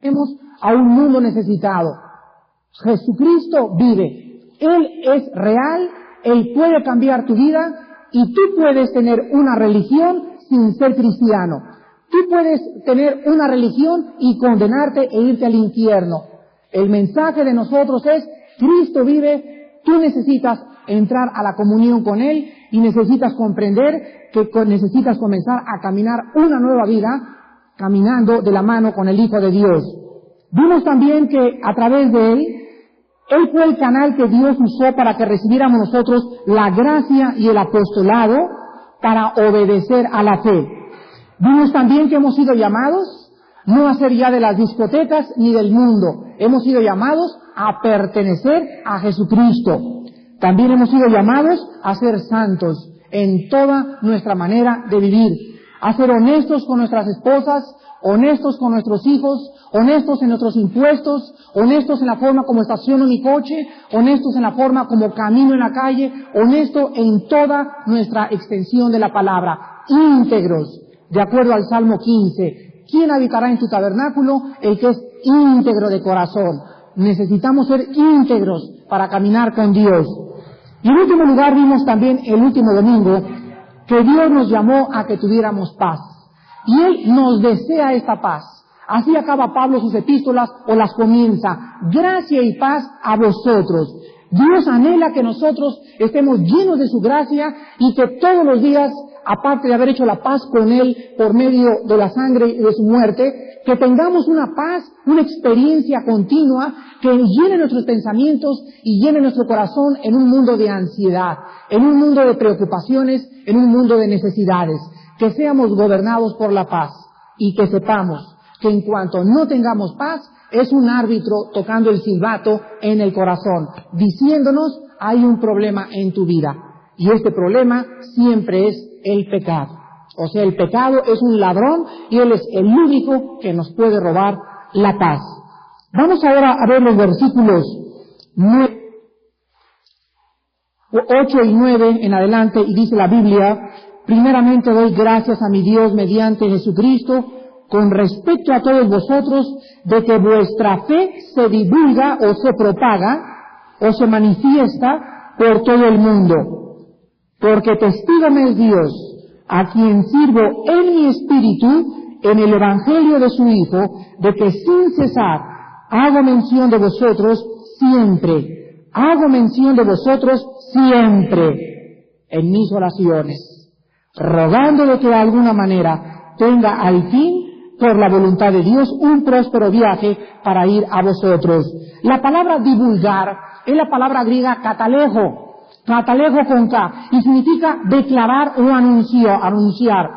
Tenemos a un mundo necesitado. Jesucristo vive. Él es real, Él puede cambiar tu vida y tú puedes tener una religión sin ser cristiano. Tú puedes tener una religión y condenarte e irte al infierno. El mensaje de nosotros es, Cristo vive, tú necesitas entrar a la comunión con Él y necesitas comprender que necesitas comenzar a caminar una nueva vida caminando de la mano con el Hijo de Dios. Vimos también que a través de Él fue el canal que Dios usó para que recibiéramos nosotros la gracia y el apostolado para obedecer a la fe. Vimos también que hemos sido llamados no a ser ya de las discotecas ni del mundo. Hemos sido llamados a pertenecer a Jesucristo. También hemos sido llamados a ser santos en toda nuestra manera de vivir, a ser honestos con nuestras esposas, honestos con nuestros hijos, honestos en nuestros impuestos, honestos en la forma como estaciono mi coche, honestos en la forma como camino en la calle, honesto en toda nuestra extensión de la palabra, íntegros, de acuerdo al Salmo 15. ¿Quién habitará en tu tabernáculo? El que es íntegro de corazón. Necesitamos ser íntegros para caminar con Dios. Y en último lugar vimos también el último domingo que Dios nos llamó a que tuviéramos paz. Y Él nos desea esta paz. Así acaba Pablo sus epístolas o las comienza. Gracia y paz a vosotros. Dios anhela que nosotros estemos llenos de su gracia y que todos los días, aparte de haber hecho la paz con Él por medio de la sangre y de su muerte, que tengamos una paz, una experiencia continua que llene nuestros pensamientos y llene nuestro corazón en un mundo de ansiedad, en un mundo de preocupaciones, en un mundo de necesidades. Que seamos gobernados por la paz y que sepamos que en cuanto no tengamos paz, es un árbitro tocando el silbato en el corazón, diciéndonos hay un problema en tu vida. Y este problema siempre es el pecado. O sea, el pecado es un ladrón y él es el único que nos puede robar la paz. Vamos ahora a ver los versículos 8 y 9 en adelante, y dice la Biblia: primeramente doy gracias a mi Dios mediante Jesucristo con respecto a todos vosotros, de que vuestra fe se divulga o se propaga o se manifiesta por todo el mundo. Porque testigo me es Dios, a quien sirvo en mi espíritu en el evangelio de su Hijo, de que sin cesar hago mención de vosotros siempre, en mis oraciones, rogando de que de alguna manera tenga al fin, por la voluntad de Dios, un próspero viaje para ir a vosotros. La palabra divulgar es la palabra griega catalejo con K, y significa declarar o anunciar.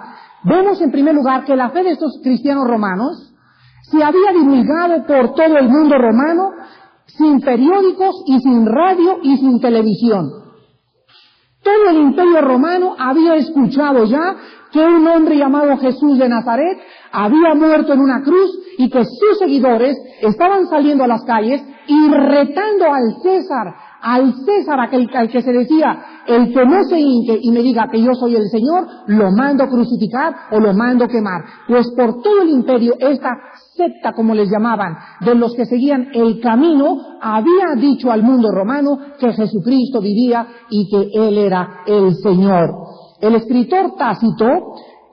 Vemos en primer lugar que la fe de estos cristianos romanos se había divulgado por todo el mundo romano, sin periódicos y sin radio y sin televisión. Todo el imperio romano había escuchado ya que un hombre llamado Jesús de Nazaret había muerto en una cruz y que sus seguidores estaban saliendo a las calles y retando al César, al que se decía, el que no se hinque y me diga que yo soy el Señor, lo mando crucificar o lo mando quemar. Pues por todo el imperio, esta secta, como les llamaban, de los que seguían el camino, había dicho al mundo romano que Jesucristo vivía y que Él era el Señor. El escritor Tácito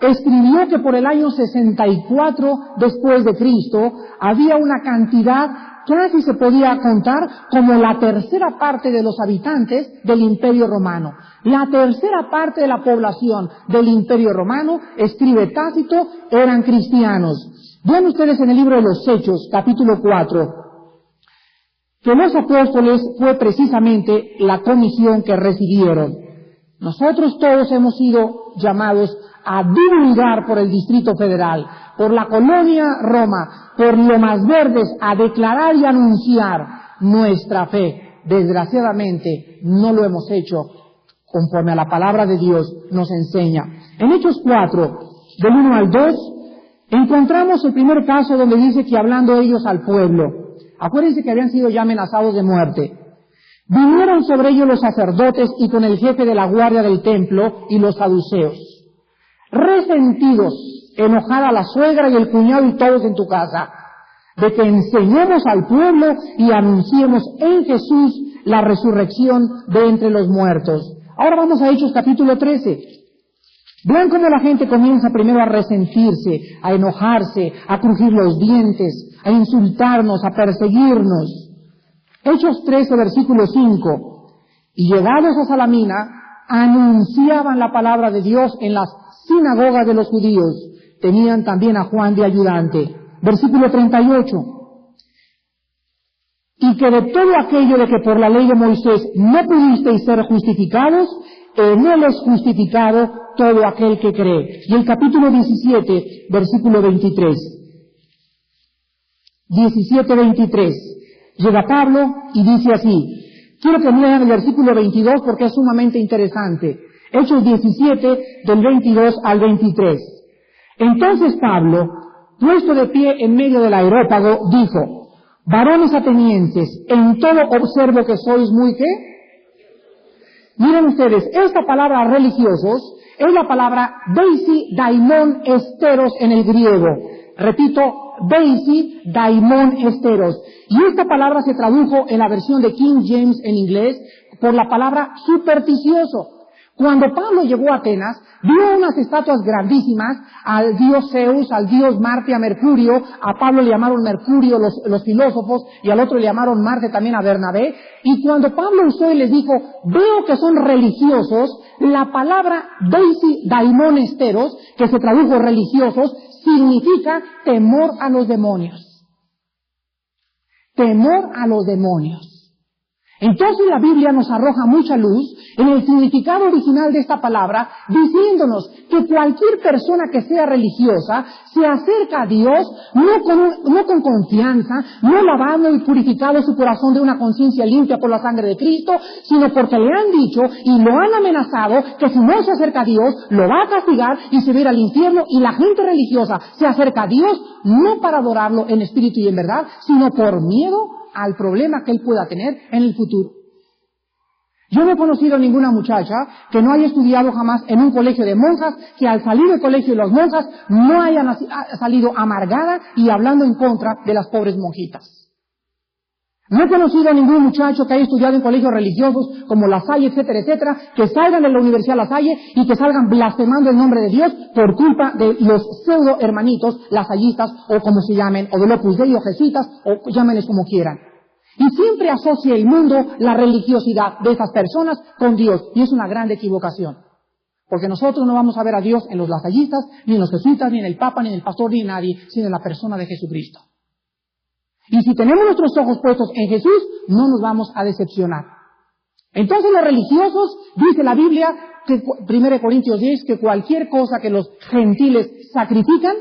escribió que por el año 64 después de Cristo había una cantidad casi se podía contar como la tercera parte de los habitantes del Imperio Romano. La tercera parte de la población del Imperio Romano, escribe Tácito, eran cristianos. Vean ustedes en el libro de los Hechos, capítulo 4, que los apóstoles fue precisamente la comisión que recibieron. Nosotros todos hemos sido llamados a divulgar por el Distrito Federal, por la colonia Roma, por Lomas Verdes, a declarar y anunciar nuestra fe. Desgraciadamente no lo hemos hecho conforme a la palabra de Dios nos enseña. En Hechos 4, del 1 al 2, encontramos el primer caso donde dice que hablando ellos al pueblo, acuérdense que habían sido ya amenazados de muerte. Vinieron sobre ellos los sacerdotes y con el jefe de la guardia del templo y los saduceos. Resentidos, enojada la suegra y el cuñado y todos en tu casa. de que enseñemos al pueblo y anunciemos en Jesús la resurrección de entre los muertos. Ahora vamos a Hechos capítulo 13. Vean cómo la gente comienza primero a resentirse, a enojarse, a crujir los dientes, a insultarnos, a perseguirnos. Hechos 13, versículo 5. Y llegados a Salamina, anunciaban la palabra de Dios en las sinagogas de los judíos. Tenían también a Juan de ayudante. Versículo 38. Y que de todo aquello de que por la ley de Moisés no pudisteis ser justificados, en él es justificado todo aquel que cree. Y el capítulo 17, versículo 23. 17-23. Llega Pablo y dice así. Quiero que lean el versículo 22 porque es sumamente interesante. Hechos 17, del 22 al 23. Entonces Pablo, puesto de pie en medio del areópago, dijo: varones atenienses, en todo observo que sois muy ¿qué? Miren ustedes, esta palabra religiosos es la palabra deisi daimon esteros en el griego. Repito, deisi daimon esteros. Y esta palabra se tradujo en la versión de King James en inglés por la palabra supersticioso. Cuando Pablo llegó a Atenas, vio unas estatuas grandísimas al dios Zeus, al dios Marte, a Mercurio. A Pablo le llamaron Mercurio los filósofos y al otro le llamaron Marte también a Bernabé. Y cuando Pablo usó y les dijo, veo que son religiosos, la palabra deisi daimon esteros, que se tradujo religiosos, significa temor a los demonios. Temor a los demonios. Entonces la Biblia nos arroja mucha luz en el significado original de esta palabra, diciéndonos que cualquier persona que sea religiosa se acerca a Dios no con confianza, no lavando y purificado su corazón de una conciencia limpia por la sangre de Cristo, sino porque le han dicho y lo han amenazado que si no se acerca a Dios, lo va a castigar y se va a ir al infierno. Y la gente religiosa se acerca a Dios no para adorarlo en espíritu y en verdad, sino por miedo al problema que él pueda tener en el futuro. Yo no he conocido a ninguna muchacha que no haya estudiado jamás en un colegio de monjas, que al salir del colegio de las monjas no haya salido amargada y hablando en contra de las pobres monjitas. No he conocido a ningún muchacho que haya estudiado en colegios religiosos como La Salle, etcétera, etcétera, que salgan de la Universidad La Salle y que salgan blasfemando el nombre de Dios por culpa de los pseudo hermanitos lasallistas o como se llamen, o del Opus Dei o jesuitas, o llámenles como quieran. Y siempre asocia el mundo la religiosidad de esas personas con Dios, y es una gran equivocación. Porque nosotros no vamos a ver a Dios en los lasallistas, ni en los jesuitas, ni en el Papa, ni en el pastor, ni en nadie, sino en la persona de Jesucristo. Y si tenemos nuestros ojos puestos en Jesús, no nos vamos a decepcionar. Entonces los religiosos, dice la Biblia, que 1 Corintios 10, que cualquier cosa que los gentiles sacrifican,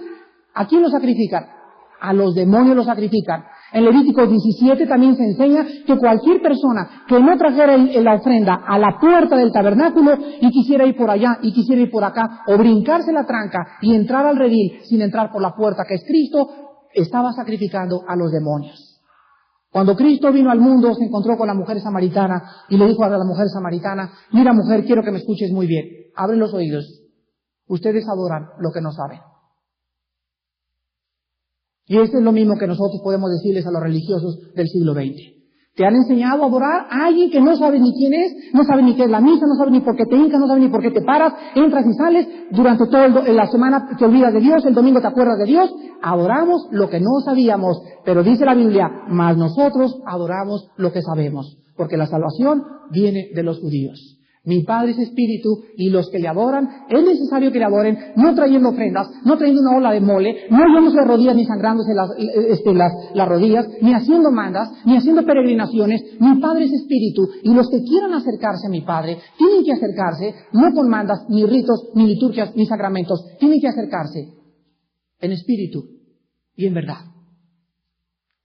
¿a quién lo sacrifican? A los demonios lo sacrifican. En Levítico 17 también se enseña que cualquier persona que no trajera la ofrenda a la puerta del tabernáculo y quisiera ir por allá y quisiera ir por acá, o brincarse la tranca y entrar al redil sin entrar por la puerta que es Cristo, estaba sacrificando a los demonios. Cuando Cristo vino al mundo, se encontró con la mujer samaritana y le dijo a la mujer samaritana: mira mujer, quiero que me escuches muy bien, abre los oídos, ustedes adoran lo que no saben. Y esto es lo mismo que nosotros podemos decirles a los religiosos del siglo XX. Te han enseñado a adorar a alguien que no sabe ni quién es, no sabe ni qué es la misa, no sabe ni por qué te hincas, no sabe ni por qué te paras, entras y sales, durante toda la semana te olvidas de Dios, el domingo te acuerdas de Dios. Adoramos lo que no sabíamos, pero dice la Biblia, mas nosotros adoramos lo que sabemos, porque la salvación viene de los judíos. Mi Padre es espíritu y los que le adoran, es necesario que le adoren, no trayendo ofrendas, no trayendo una ola de mole, no yéndose de rodillas ni sangrándose las rodillas, ni haciendo mandas, ni haciendo peregrinaciones. Mi Padre es espíritu y los que quieran acercarse a mi Padre tienen que acercarse no con mandas, ni ritos, ni liturgias, ni sacramentos, tienen que acercarse en espíritu y en verdad.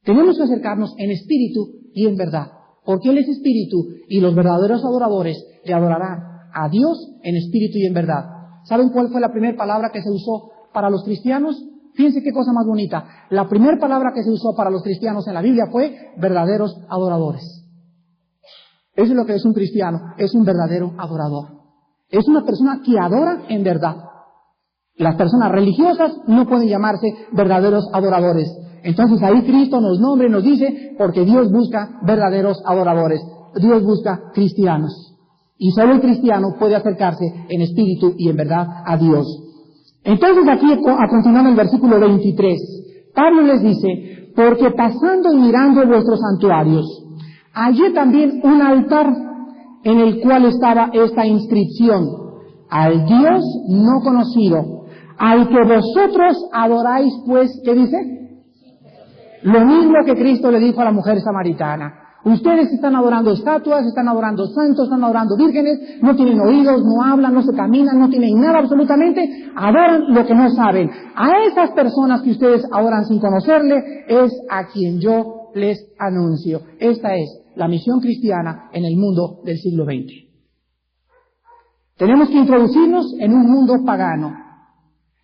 Tenemos que acercarnos en espíritu y en verdad. Porque Él es espíritu y los verdaderos adoradores le adorarán a Dios en espíritu y en verdad. ¿Saben cuál fue la primera palabra que se usó para los cristianos? Fíjense qué cosa más bonita. La primera palabra que se usó para los cristianos en la Biblia fue verdaderos adoradores. Eso es lo que es un cristiano, es un verdadero adorador. Es una persona que adora en verdad. Las personas religiosas no pueden llamarse verdaderos adoradores. Entonces ahí Cristo nos nombra y nos dice, porque Dios busca verdaderos adoradores. Dios busca cristianos. Y solo el cristiano puede acercarse en espíritu y en verdad a Dios. Entonces aquí, a continuar en el versículo 23, Pablo les dice, porque pasando y mirando vuestros santuarios, hallé también un altar en el cual estaba esta inscripción: al Dios no conocido, al que vosotros adoráis, pues, ¿qué dice? Lo mismo que Cristo le dijo a la mujer samaritana. Ustedes están adorando estatuas, están adorando santos, están adorando vírgenes, no tienen oídos, no hablan, no se caminan, no tienen nada absolutamente, adoran lo que no saben. A esas personas que ustedes adoran sin conocerle, es a quien yo les anuncio. Esta es la misión cristiana en el mundo del siglo XX. Tenemos que introducirnos en un mundo pagano.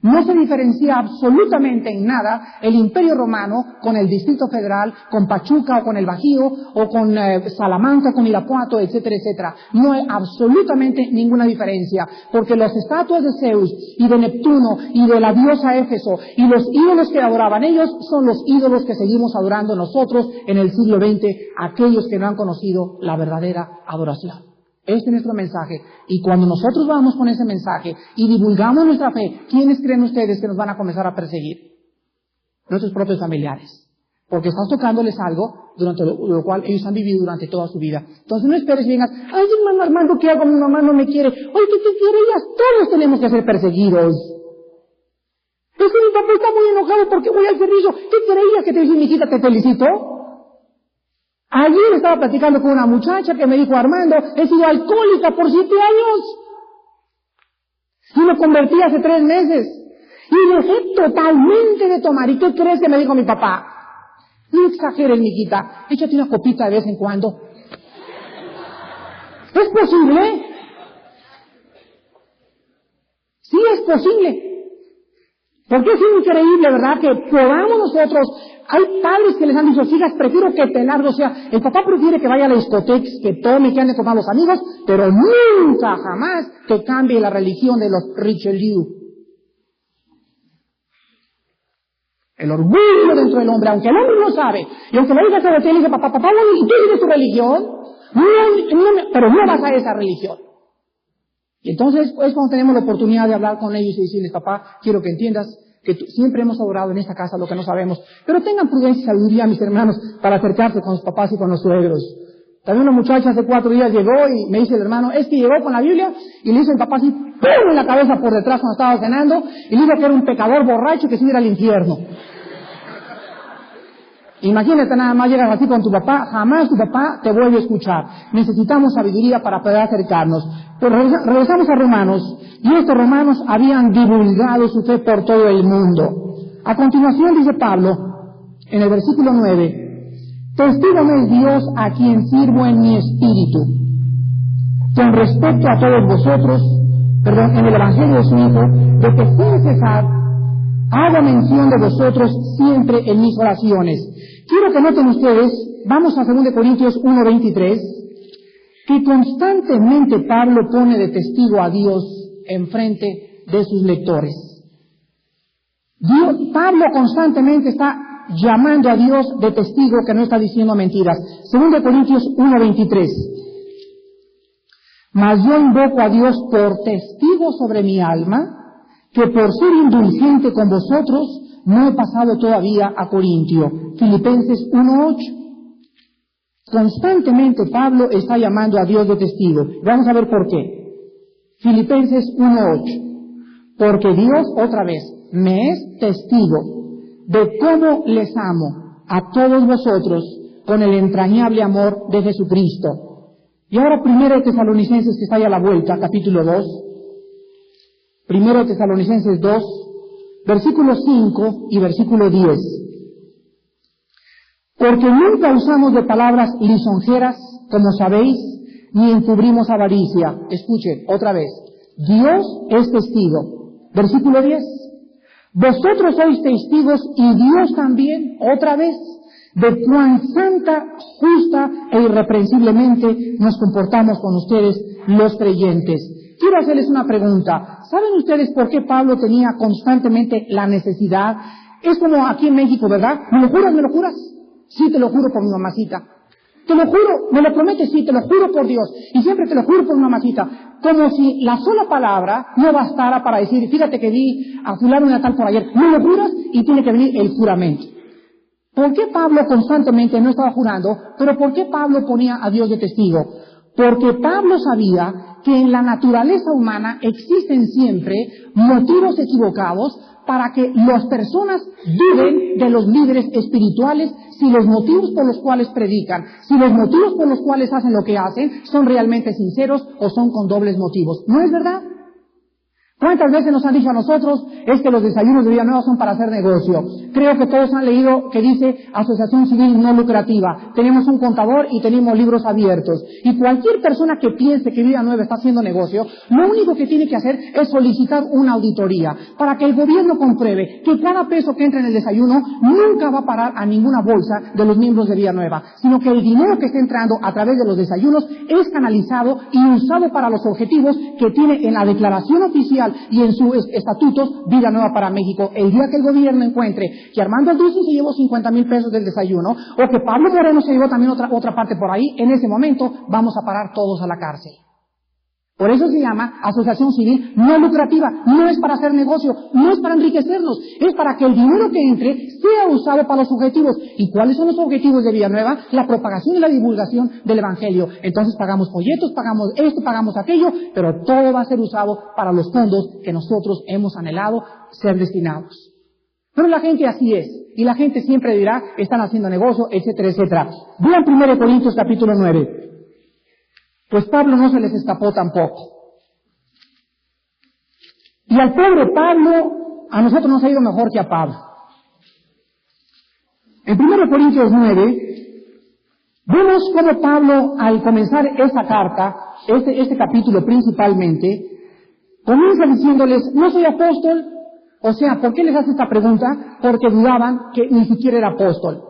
No se diferencia absolutamente en nada el Imperio Romano con el Distrito Federal, con Pachuca o con el Bajío, o con Salamanca, con Irapuato, etcétera, etcétera. No hay absolutamente ninguna diferencia, porque las estatuas de Zeus y de Neptuno y de la diosa Éfeso y los ídolos que adoraban ellos son los ídolos que seguimos adorando nosotros en el siglo XX, aquellos que no han conocido la verdadera adoración. Este es nuestro mensaje, y cuando nosotros vamos con ese mensaje y divulgamos nuestra fe, ¿quiénes creen ustedes que nos van a comenzar a perseguir? Nuestros propios familiares, porque estás tocándoles algo durante lo cual ellos han vivido durante toda su vida. Entonces no esperes y vengas, ay, hermano Armando, ¿qué hago? Mi mamá no me quiere. Oye, ¿qué te quiere? Todos tenemos que ser perseguidos. Es que mi papá está muy enojado porque voy al servicio. ¿Qué creías que te dice mi hijita? Te felicito. Ayer estaba platicando con una muchacha que me dijo, Armando, he sido alcohólica por 7 años. Y me convertí hace 3 meses. Y dejé totalmente de tomar. ¿Y qué crees que me dijo mi papá? No exageres, mijita. Échate una copita de vez en cuando. ¿Es posible? Sí, es posible. Porque es increíble, ¿verdad? Que podamos nosotros. Hay padres que les han dicho, hijas, prefiero que Pelardo sea. El papá prefiere que vaya a la discoteca, que tome, que ande con los amigos, pero nunca, jamás que cambie la religión de los Richelieu. El orgullo dentro del hombre, aunque el hombre no sabe, y aunque la hija se voltea y le dice, papá, ¿y tú tienes tu religión? Pero no vas a esa religión. Y entonces es cuando tenemos la oportunidad de hablar con ellos y decirles, papá, quiero que entiendas que siempre hemos adorado en esta casa lo que no sabemos, pero tengan prudencia y sabiduría, mis hermanos, para acercarse con los papás y con los suegros. También una muchacha hace 4 días llegó y me dice el hermano, es que llegó con la Biblia y le hizo el papá así, ¡pum!, en la cabeza por detrás cuando estaba cenando, y le dijo que era un pecador borracho que se iba al infierno. Imagínate, nada más llegas así con tu papá, jamás tu papá te vuelve a escuchar. Necesitamos sabiduría para poder acercarnos. Pero regresamos a Romanos, y estos romanos habían divulgado su fe por todo el mundo. A continuación dice Pablo, en el versículo 9, testigo me es Dios a quien sirvo en mi espíritu, con respecto a todos vosotros, en el evangelio de su Hijo, de que sin cesar hago mención de vosotros siempre en mis oraciones. Quiero que noten ustedes, vamos a 2 Corintios 1:23, que constantemente Pablo pone de testigo a Dios enfrente de sus lectores. Pablo constantemente está llamando a Dios de testigo, que no está diciendo mentiras. 2 Corintios 1:23. Mas yo invoco a Dios por testigo sobre mi alma, que por ser indulgente con vosotros no he pasado todavía a Corintio. Filipenses 1:8. Constantemente Pablo está llamando a Dios de testigo. Vamos a ver por qué. Filipenses 1:8. Porque Dios, otra vez, me es testigo de cómo les amo a todos vosotros con el entrañable amor de Jesucristo. Y ahora 1 Tesalonicenses, que está ahí a la vuelta, capítulo 2. 1 Tesalonicenses 2, versículo 5 y versículo 10. Porque nunca usamos de palabras lisonjeras, como sabéis, ni encubrimos avaricia. Escuchen, otra vez. Dios es testigo. Versículo 10. Vosotros sois testigos y Dios también, otra vez, de cuán santa, justa e irreprensiblemente nos comportamos con ustedes, los creyentes. Quiero hacerles una pregunta. ¿Saben ustedes por qué Pablo tenía constantemente la necesidad Es como aquí en México, ¿verdad? ¿Me lo juras, me lo juras? Sí, te lo juro por mi mamacita. Te lo juro, me lo prometes, sí, te lo juro por Dios. Y siempre te lo juro por mi mamacita. Como si la sola palabra no bastara para decir, fíjate que vi a fulano y a tal por ayer. ¿Me lo juras? Y tiene que venir el juramento. ¿Por qué Pablo constantemente no estaba jurando? Pero ¿por qué Pablo ponía a Dios de testigo? Porque Pablo sabía que en la naturaleza humana existen siempre motivos equivocados para que las personas duden de los líderes espirituales si los motivos por los cuales predican, si los motivos por los cuales hacen lo que hacen son realmente sinceros o son con dobles motivos. ¿No es verdad? ¿Cuántas veces nos han dicho a nosotros, es que los desayunos de Villanueva son para hacer negocio? Creo que todos han leído que dice Asociación Civil No Lucrativa. Tenemos un contador y tenemos libros abiertos. Y cualquier persona que piense que Villanueva está haciendo negocio, lo único que tiene que hacer es solicitar una auditoría para que el gobierno compruebe que cada peso que entra en el desayuno nunca va a parar a ninguna bolsa de los miembros de Villanueva, sino que el dinero que está entrando a través de los desayunos es canalizado y usado para los objetivos que tiene en la declaración oficial y en sus estatutos Villanueva para México. El día que el gobierno encuentre que Armando Aldrich se llevó 50,000 pesos del desayuno, o que Pablo Moreno se llevó también otra parte por ahí, en ese momento vamos a parar todos a la cárcel. Por eso se llama Asociación Civil No Lucrativa. No es para hacer negocio, no es para enriquecernos, es para que el dinero que entre sea usado para los objetivos. ¿Y cuáles son los objetivos de Villanueva? La propagación y la divulgación del Evangelio. Entonces pagamos folletos, pagamos esto, pagamos aquello, pero todo va a ser usado para los fondos que nosotros hemos anhelado ser destinados. Pero la gente así es, y la gente siempre dirá, están haciendo negocio, etcétera, etcétera. Vean 1 Corintios capítulo 9. Pues Pablo no se les escapó tampoco. Y al pobre Pablo, a nosotros nos ha ido mejor que a Pablo. En 1 Corintios 9, vemos cómo Pablo, al comenzar esa carta, este capítulo principalmente, comienza diciéndoles, no soy apóstol. O sea, ¿por qué les hace esta pregunta? Porque dudaban que ni siquiera era apóstol.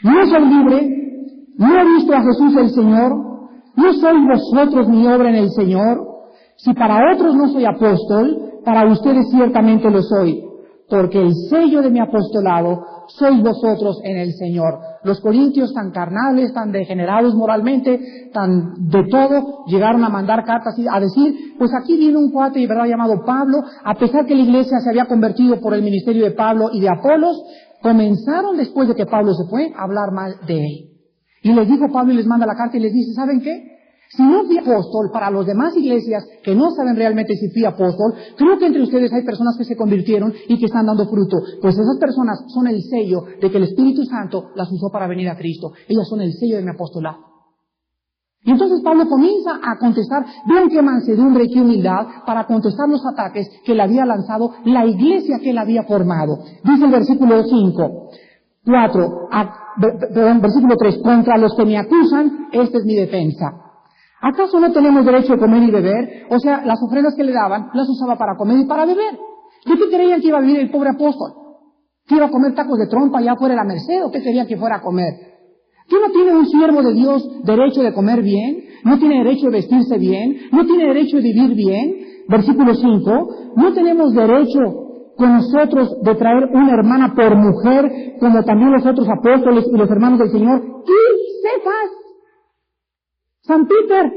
No soy libre, no he visto a Jesús el Señor, ¿no sois vosotros mi obra en el Señor? Si para otros no soy apóstol, para ustedes ciertamente lo soy, porque el sello de mi apostolado sois vosotros en el Señor. Los corintios, tan carnales, tan degenerados moralmente, tan de todo, llegaron a mandar cartas a decir, pues aquí viene un cuate, ¿verdad?, llamado Pablo, a pesar que la iglesia se había convertido por el ministerio de Pablo y de Apolos, comenzaron después de que Pablo se fue a hablar mal de él. Y les dijo Pablo y les manda la carta y les dice, ¿saben qué? Si no fui apóstol para los demás iglesias que no saben realmente si fui apóstol, creo que entre ustedes hay personas que se convirtieron y que están dando fruto. Pues esas personas son el sello de que el Espíritu Santo las usó para venir a Cristo. Ellas son el sello de mi apostolado. Y entonces Pablo comienza a contestar, vean qué mansedumbre y qué humildad para contestar los ataques que le había lanzado la iglesia que él había formado. Dice el versículo versículo 3, contra los que me acusan, esta es mi defensa. ¿Acaso no tenemos derecho a comer y beber? O sea, las ofrendas que le daban, las usaba para comer y para beber. ¿De qué creían que iba a vivir el pobre apóstol? ¿Que iba a comer tacos de trompa allá fuera de la Merced o qué querían que fuera a comer? ¿Que no tiene un siervo de Dios derecho de comer bien? ¿No tiene derecho de vestirse bien? ¿No tiene derecho de vivir bien? Versículo 5, ¿no tenemos derecho con nosotros de traer una hermana por mujer, como también los otros apóstoles y los hermanos del Señor? Y Cefas, San Peter,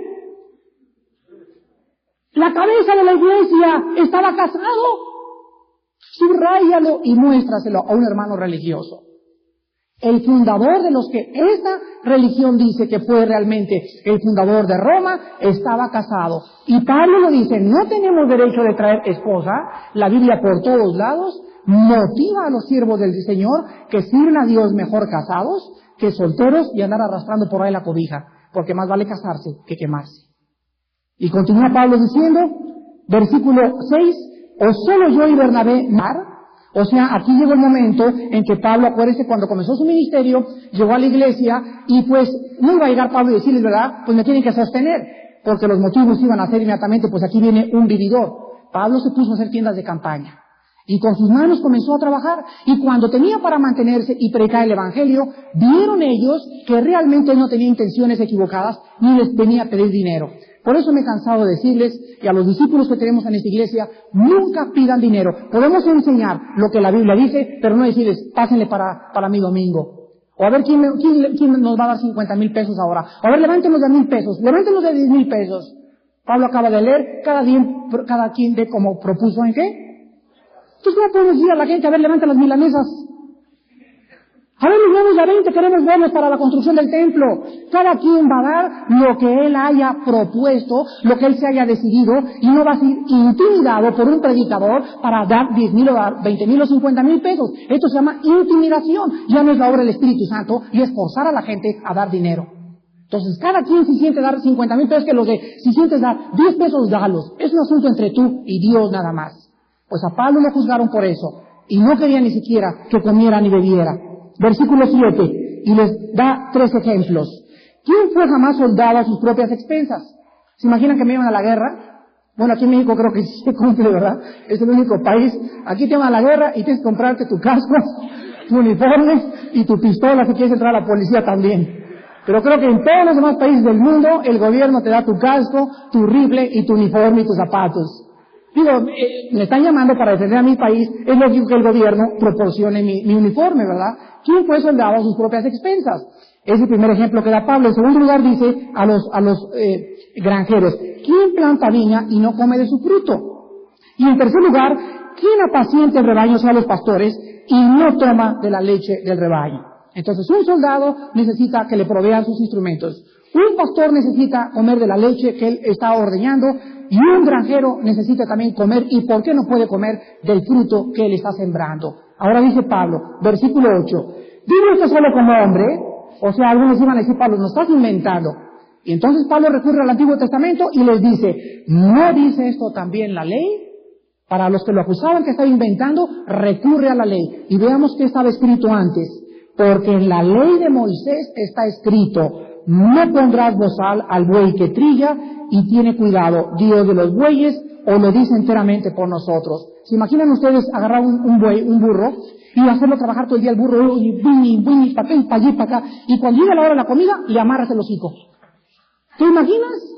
la cabeza de la iglesia, estaba casado. Subráyalo y muéstraselo a un hermano religioso. El fundador de los que esta religión dice que fue realmente el fundador de Roma, estaba casado. Y Pablo lo dice, no tenemos derecho de traer esposa. La Biblia por todos lados motiva a los siervos del Señor que sirven a Dios mejor casados que solteros y andar arrastrando por ahí la cobija, porque más vale casarse que quemarse. Y continúa Pablo diciendo, versículo 6, o solo yo y Bernabé mar. O sea, aquí llegó el momento en que Pablo, acuérdense, cuando comenzó su ministerio, llegó a la iglesia y pues no iba a llegar Pablo y decirles, ¿verdad?, pues me tienen que sostener, porque los motivos iban a hacer inmediatamente, pues aquí viene un vividor. Pablo se puso a hacer tiendas de campaña y con sus manos comenzó a trabajar, y cuando tenía para mantenerse y predicar el evangelio, vieron ellos que realmente no tenía intenciones equivocadas ni les venía a pedir dinero. Por eso me he cansado de decirles y a los discípulos que tenemos en esta iglesia, nunca pidan dinero. Podemos enseñar lo que la Biblia dice, pero no decirles, pásenle para mi domingo. O a ver, ¿quién nos va a dar 50,000 pesos ahora? A ver, levántenos de 1,000 pesos, levántenos de 10,000 pesos. Pablo acaba de leer, cada quien ve como propuso en qué. Entonces, ¿cómo podemos decir a la gente, a ver, levanta las milanesas? A ver, nos vamos a 20, queremos bonos para la construcción del templo. Cada quien va a dar lo que él haya propuesto, lo que él se haya decidido, y no va a ser intimidado por un predicador para dar 10,000 o dar 20,000 o 50,000 pesos. Esto se llama intimidación. Ya no es la obra del Espíritu Santo, y es forzar a la gente a dar dinero. Entonces, cada quien si siente dar 50,000 pesos, que los de, si sientes dar 10 pesos, dalos. Es un asunto entre tú y Dios nada más. Pues a Pablo lo juzgaron por eso, y no quería ni siquiera que comiera ni bebiera. Versículo 7, y les da 3 ejemplos. ¿Quién fue jamás soldado a sus propias expensas? ¿Se imaginan que me iban a la guerra? Bueno, aquí en México creo que sí se cumple, ¿verdad? Es el único país. Aquí te van a la guerra y tienes que comprarte tu casco, tu uniforme y tu pistola si quieres entrar a la policía también. Pero creo que en todos los demás países del mundo el gobierno te da tu casco, tu rifle y tu uniforme y tus zapatos. Digo, me están llamando para defender a mi país, es lógico que el gobierno proporcione mi uniforme, ¿verdad? ¿Quién fue soldado a sus propias expensas? Es el primer ejemplo que da Pablo. En segundo lugar dice a los granjeros, ¿quién planta viña y no come de su fruto? Y en tercer lugar, ¿quién apacienta el rebaño, o sea, los pastores, y no toma de la leche del rebaño? Entonces, un soldado necesita que le provean sus instrumentos. Un pastor necesita comer de la leche que él está ordeñando, y un granjero necesita también comer, ¿y por qué no puede comer del fruto que él está sembrando? Ahora dice Pablo, versículo 8, ¿digo esto solo como hombre? O sea, algunos iban a decir, Pablo, nos estás inventando. Y entonces Pablo recurre al Antiguo Testamento y les dice, ¿no dice esto también la ley? Para los que lo acusaban que estaba inventando, recurre a la ley. Y veamos qué estaba escrito antes. Porque en la ley de Moisés está escrito, no pondrás bozal al buey que trilla, y tiene cuidado Dios de los bueyes, o lo dice enteramente por nosotros. ¿Se imaginan ustedes agarrar un buey, un burro, y hacerlo trabajar todo el día el burro, y para acá y para allí, para acá, y cuando llega la hora de la comida, le amarras el hocico? ¿Te imaginas?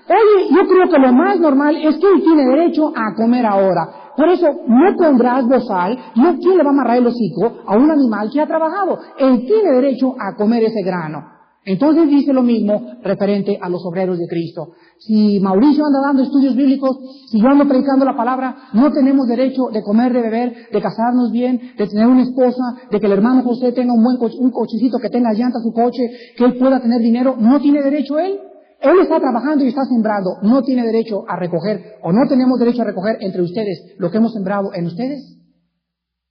Oye, yo creo que lo más normal es que él tiene derecho a comer ahora. Por eso, no pondrás bozal, no, ¿quién le va a amarrar el hocico a un animal que ha trabajado? Él tiene derecho a comer ese grano. Entonces dice lo mismo referente a los obreros de Cristo. Si Mauricio anda dando estudios bíblicos, si yo ando predicando la palabra, no tenemos derecho de comer, de beber, de casarnos bien, de tener una esposa, de que el hermano José tenga un cochecito, que tenga llanta su coche, que él pueda tener dinero. ¿No tiene derecho él? Él está trabajando y está sembrando. ¿No tiene derecho a recoger, o no tenemos derecho a recoger entre ustedes lo que hemos sembrado en ustedes?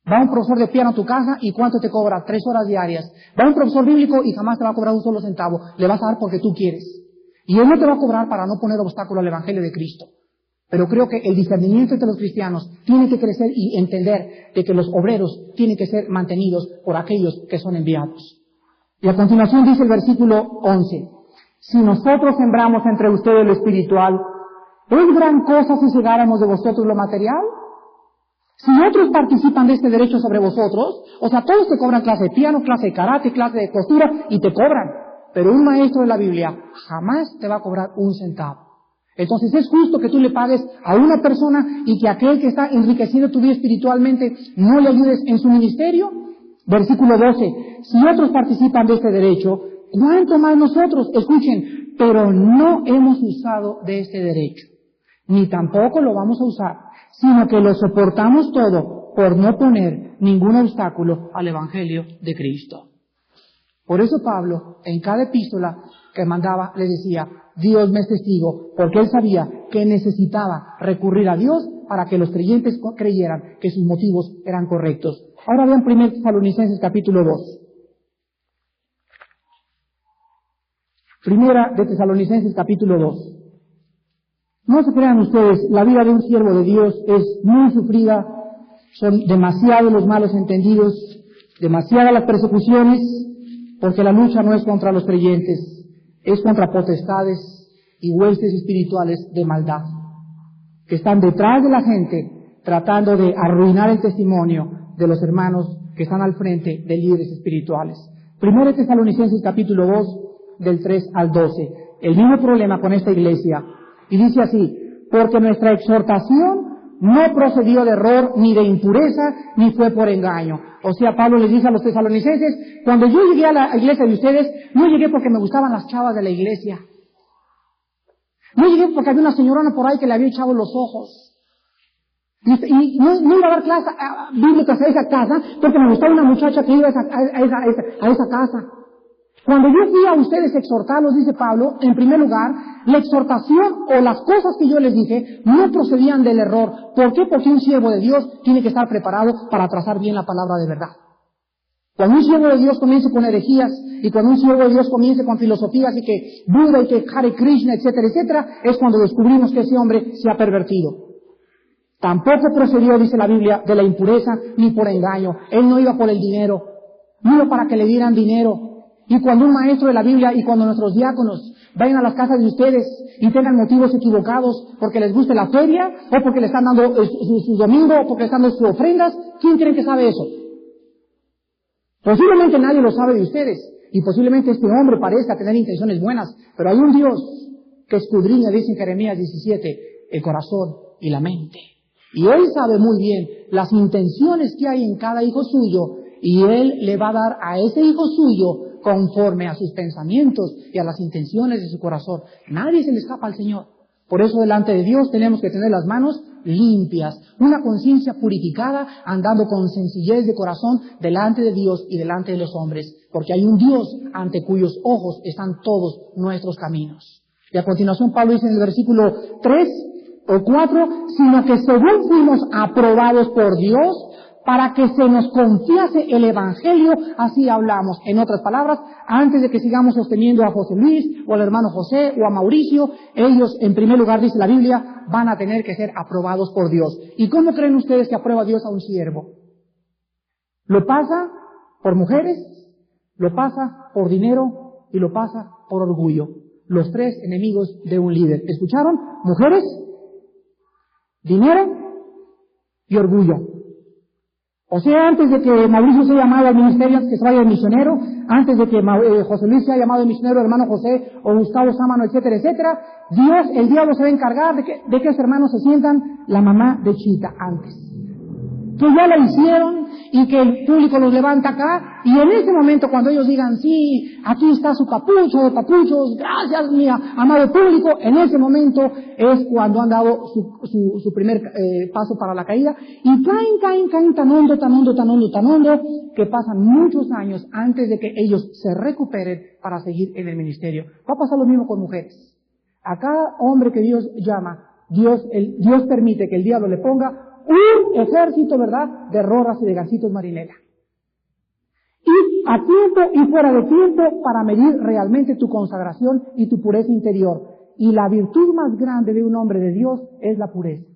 Va un profesor de piano a tu casa y ¿cuánto te cobra? 3 horas diarias. Va un profesor bíblico y jamás te va a cobrar un solo centavo. Le vas a dar porque tú quieres. Y él no te va a cobrar para no poner obstáculo al Evangelio de Cristo. Pero creo que el discernimiento entre los cristianos tiene que crecer y entender de que los obreros tienen que ser mantenidos por aquellos que son enviados. Y a continuación dice el versículo 11. Si nosotros sembramos entre ustedes lo espiritual, ¿es gran cosa si cegáramos de vosotros lo material? Si otros participan de este derecho sobre vosotros, o sea, todos te cobran clase de piano, clase de karate, clase de costura, y te cobran. Pero un maestro de la Biblia jamás te va a cobrar un centavo. Entonces es justo que tú le pagues a una persona y que aquel que está enriqueciendo tu vida espiritualmente no le ayudes en su ministerio. Versículo 12. Si otros participan de este derecho, ¿cuánto más nosotros? Escuchen, pero no hemos usado de este derecho, ni tampoco lo vamos a usar, sino que lo soportamos todo por no poner ningún obstáculo al Evangelio de Cristo. Por eso Pablo, en cada epístola que mandaba, le decía, Dios me es testigo, porque él sabía que necesitaba recurrir a Dios para que los creyentes creyeran que sus motivos eran correctos. Ahora vean 1 Tesalonicenses capítulo 2. Primera de Tesalonicenses capítulo 2. No se crean ustedes, la vida de un siervo de Dios es muy sufrida, son demasiados los malos entendidos, demasiadas las persecuciones, porque la lucha no es contra los creyentes, es contra potestades y huestes espirituales de maldad, que están detrás de la gente tratando de arruinar el testimonio de los hermanos que están al frente de líderes espirituales. Primero Tesalonicenses capítulo 2, del 3 al 12. El mismo problema con esta iglesia. Y dice así, porque nuestra exhortación no procedió de error, ni de impureza, ni fue por engaño. O sea, Pablo les dice a los tesalonicenses, cuando yo llegué a la iglesia de ustedes, no llegué porque me gustaban las chavas de la iglesia. No llegué porque había una señorona por ahí que le había echado los ojos. Y no iba a dar clase bíblicas a esa casa porque me gustaba una muchacha que iba a esa casa. Cuando yo fui a ustedes a exhortarlos, dice Pablo, en primer lugar, la exhortación o las cosas que yo les dije no procedían del error. ¿Por qué? Porque un siervo de Dios tiene que estar preparado para trazar bien la palabra de verdad. Cuando un siervo de Dios comience con herejías, y cuando un siervo de Dios comience con filosofías y que Buda y que Hare Krishna, etcétera, etcétera, es cuando descubrimos que ese hombre se ha pervertido. Tampoco procedió, dice la Biblia, de la impureza ni por engaño. Él no iba por el dinero, no iba para que le dieran dinero. Y cuando un maestro de la Biblia y cuando nuestros diáconos vayan a las casas de ustedes y tengan motivos equivocados porque les guste la feria, o porque le están dando su domingo, o porque le están dando sus ofrendas, ¿quién creen que sabe eso? Posiblemente nadie lo sabe de ustedes, y posiblemente este hombre parezca tener intenciones buenas, pero hay un Dios que escudriña, dice en Jeremías 17, el corazón y la mente. Y Él sabe muy bien las intenciones que hay en cada hijo suyo, y Él le va a dar a ese hijo suyo conforme a sus pensamientos y a las intenciones de su corazón. Nadie se le escapa al Señor. Por eso delante de Dios tenemos que tener las manos limpias, una conciencia purificada, andando con sencillez de corazón delante de Dios y delante de los hombres, porque hay un Dios ante cuyos ojos están todos nuestros caminos. Y a continuación Pablo dice en el versículo 3 o 4, sino que según fuimos aprobados por Dios, para que se nos confiase el Evangelio, así hablamos. En otras palabras, antes de que sigamos sosteniendo a José Luis, o al hermano José, o a Mauricio, ellos, en primer lugar, dice la Biblia, van a tener que ser aprobados por Dios. ¿Y cómo creen ustedes que aprueba Dios a un siervo? Lo pasa por mujeres, lo pasa por dinero, y lo pasa por orgullo. Los tres enemigos de un líder. ¿Escucharon? Mujeres, dinero y orgullo. O sea, antes de que Mauricio sea llamado al ministerio, que se vaya de misionero, antes de que José Luis sea llamado de misionero, hermano José, o Gustavo Sámano, etcétera, etcétera, el diablo se va a encargar de que esos hermanos se sientan la mamá de Chita antes. Que ya lo hicieron y que el público los levanta acá, y en ese momento cuando ellos digan, sí, aquí está su capucho de papuchos, gracias mi amado público, en ese momento es cuando han dado su primer paso para la caída, y caen tan hondo, que pasan muchos años antes de que ellos se recuperen para seguir en el ministerio. Va a pasar lo mismo con mujeres. A cada hombre que Dios llama, Dios permite que el diablo le ponga un ejército, ¿verdad?, de rorras y de gansitos marinela. Y a tiempo y fuera de tiempo para medir realmente tu consagración y tu pureza interior. Y la virtud más grande de un hombre de Dios es la pureza.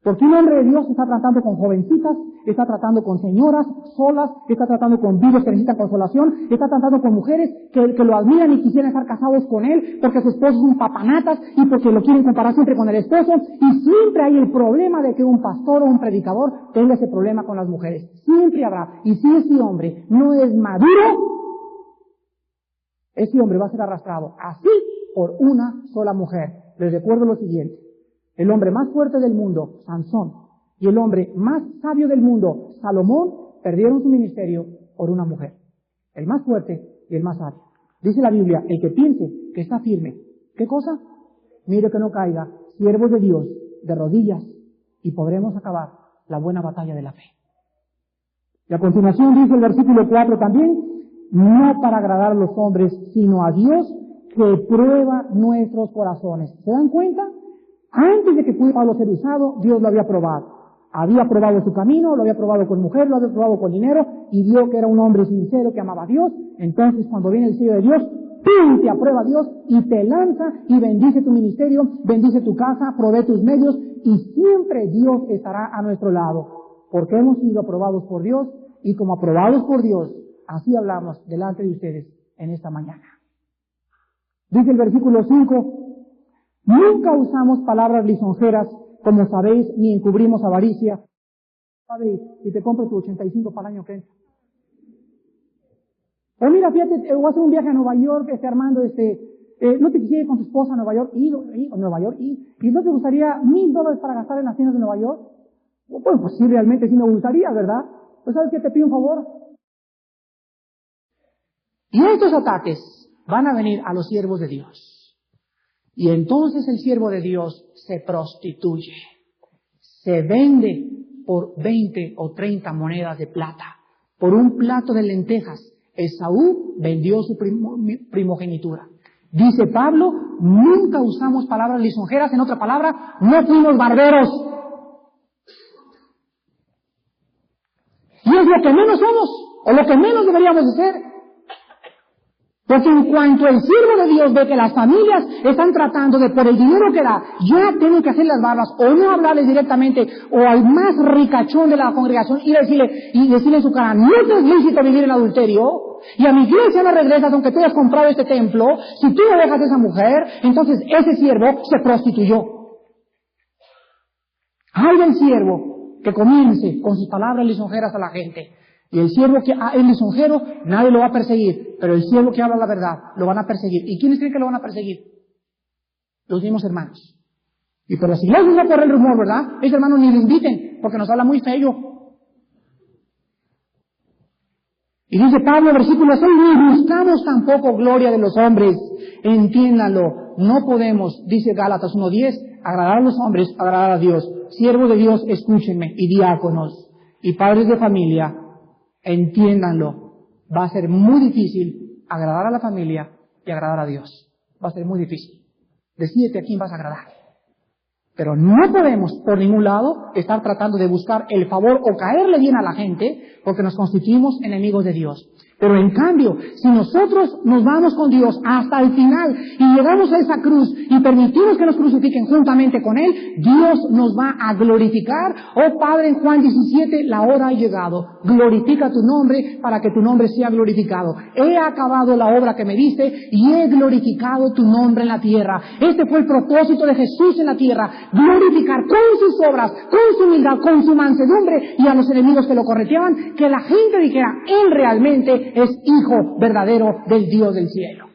Porque un hombre de Dios está tratando con jovencitas, está tratando con señoras solas, está tratando con viudos que necesitan consolación, está tratando con mujeres que lo admiran y quisieran estar casados con él porque su esposo es un papanatas y porque lo quieren comparar siempre con el esposo. Y siempre hay el problema de que un pastor o un predicador tenga ese problema con las mujeres. Siempre habrá. Y si ese hombre no es maduro, ese hombre va a ser arrastrado así por una sola mujer. Les recuerdo lo siguiente. El hombre más fuerte del mundo, Sansón, y el hombre más sabio del mundo, Salomón, perdieron su ministerio por una mujer. El más fuerte y el más sabio. Dice la Biblia, el que piense que está firme, ¿qué cosa? Mire que no caiga, siervos de Dios, de rodillas, y podremos acabar la buena batalla de la fe. Y a continuación dice el versículo 4 también, no para agradar a los hombres, sino a Dios que prueba nuestros corazones. ¿Se dan cuenta? Antes de que Pablo ser usado, Dios lo había probado. Había probado su camino, lo había probado con mujer, lo había probado con dinero, y vio que era un hombre sincero que amaba a Dios. Entonces, cuando viene el sello de Dios, ¡pum!, te aprueba Dios y te lanza y bendice tu ministerio, bendice tu casa, provee tus medios, y siempre Dios estará a nuestro lado. Porque hemos sido aprobados por Dios, y como aprobados por Dios, así hablamos delante de ustedes en esta mañana. Dice el versículo 5, nunca usamos palabras lisonjeras, como sabéis, ni encubrimos avaricia. ¿Sabéis? Si te compro tu 85 para el año que entra. O mira, fíjate, voy a hacer un viaje a Nueva York, Armando, ¿no te quisiera ir con tu esposa a Nueva York? ¿Y no te gustaría $1,000 para gastar en las tiendas de Nueva York? Bueno, pues sí, realmente sí me gustaría, ¿verdad? Pues ¿sabes qué? Te pido un favor. Y estos ataques van a venir a los siervos de Dios. Y entonces el siervo de Dios se prostituye. Se vende por 20 o 30 monedas de plata. Por un plato de lentejas. Esaú vendió su primogenitura. Dice Pablo, nunca usamos palabras lisonjeras. En otra palabra, no fuimos barberos. Y es lo que menos somos, o lo que menos deberíamos de ser. Porque en cuanto el siervo de Dios ve que las familias están tratando de, por el dinero que da, ya tienen que hacer las barbas, o no hablarles directamente, o al más ricachón de la congregación, y decirle en su cara, no te es lícito vivir en adulterio, y a mi iglesia no regresas aunque tú hayas comprado este templo, si tú no dejas a esa mujer, entonces ese siervo se prostituyó. Ay del siervo que comience con sus palabras lisonjeras a la gente. Y el siervo que es lisonjero, nadie lo va a perseguir. Pero el siervo que habla la verdad, lo van a perseguir. ¿Y quiénes creen que lo van a perseguir? Los mismos hermanos. Y por las iglesias no corre el rumor, ¿verdad? Ese hermano ni lo inviten, porque nos habla muy feo. Y dice Pablo, versículo 6, ni buscamos tampoco gloria de los hombres. Entiéndanlo. No podemos, dice Gálatas 1:10, agradar a los hombres, agradar a Dios. Siervos de Dios, escúchenme. Y diáconos. Y padres de familia, entiéndanlo. Va a ser muy difícil agradar a la familia y agradar a Dios. Va a ser muy difícil. Decídete a quién vas a agradar. Pero no podemos, por ningún lado, estar tratando de buscar el favor o caerle bien a la gente, porque nos constituimos enemigos de Dios. Pero en cambio, si nosotros nos vamos con Dios hasta el final y llegamos a esa cruz y permitimos que nos crucifiquen juntamente con Él, Dios nos va a glorificar. Oh Padre, en Juan 17, la hora ha llegado. Glorifica tu nombre para que tu nombre sea glorificado. He acabado la obra que me diste y he glorificado tu nombre en la tierra. Este fue el propósito de Jesús en la tierra. Glorificar con sus obras, con su humildad, con su mansedumbre, y a los enemigos que lo correteaban, que la gente dijera, Él realmente es hijo verdadero del Dios del cielo.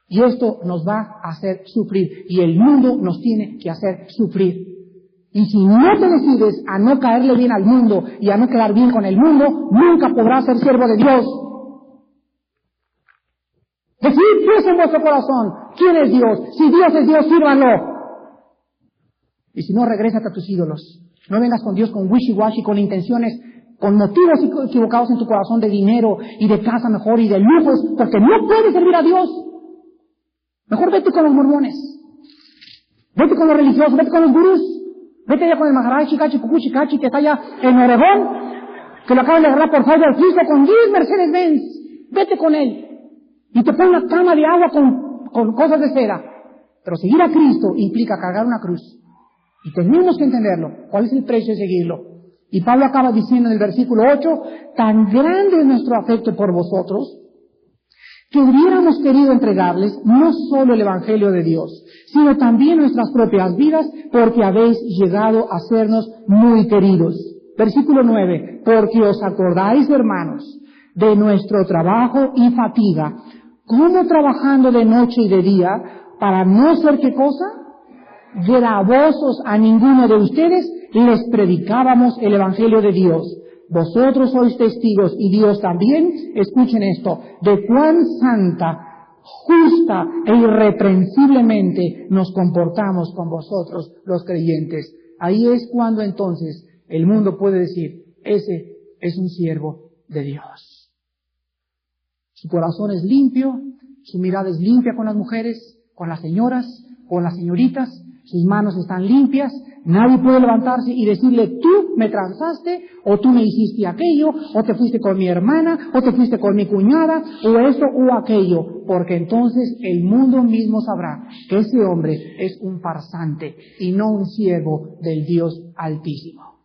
Y esto nos va a hacer sufrir, y el mundo nos tiene que hacer sufrir. Y si no te decides a no caerle bien al mundo y a no quedar bien con el mundo, nunca podrás ser siervo de Dios. Decid pues en vuestro corazón, ¿quién es Dios? Si Dios es Dios, sírvanlo. Y si no, regrésate a tus ídolos. No vengas con Dios con wishy-washy, con intenciones, con motivos equivocados en tu corazón de dinero y de casa mejor y de lujos, porque no puedes servir a Dios. Mejor vete con los mormones, vete con los religiosos, vete con los gurús, vete allá con el Maharaj Chicachi Pucu Chicachi que está allá en Oregón, que lo acaban de agarrar por falta del Cristo con 10 Mercedes-Benz. Vete con él y te pone una cama de agua con cosas de cera. Pero seguir a Cristo implica cargar una cruz. Y tenemos que entenderlo. ¿Cuál es el precio de seguirlo? Y Pablo acaba diciendo en el versículo 8, tan grande es nuestro afecto por vosotros, que hubiéramos querido entregarles no solo el Evangelio de Dios, sino también nuestras propias vidas, porque habéis llegado a sernos muy queridos. Versículo 9, porque os acordáis, hermanos, de nuestro trabajo y fatiga, como trabajando de noche y de día, para no ser ¿qué cosa? Gravosos a ninguno de ustedes, les predicábamos el Evangelio de Dios. Vosotros sois testigos, y Dios también, escuchen esto, de cuán santa, justa e irreprensiblemente nos comportamos con vosotros los creyentes. Ahí es cuando entonces el mundo puede decir, ese es un siervo de Dios. Su corazón es limpio, su mirada es limpia con las mujeres, con las señoras, con las señoritas, sus manos están limpias, nadie puede levantarse y decirle, tú me transaste, o tú me hiciste aquello, o te fuiste con mi hermana, o te fuiste con mi cuñada, o esto o aquello, porque entonces el mundo mismo sabrá que ese hombre es un farsante y no un siervo del Dios Altísimo.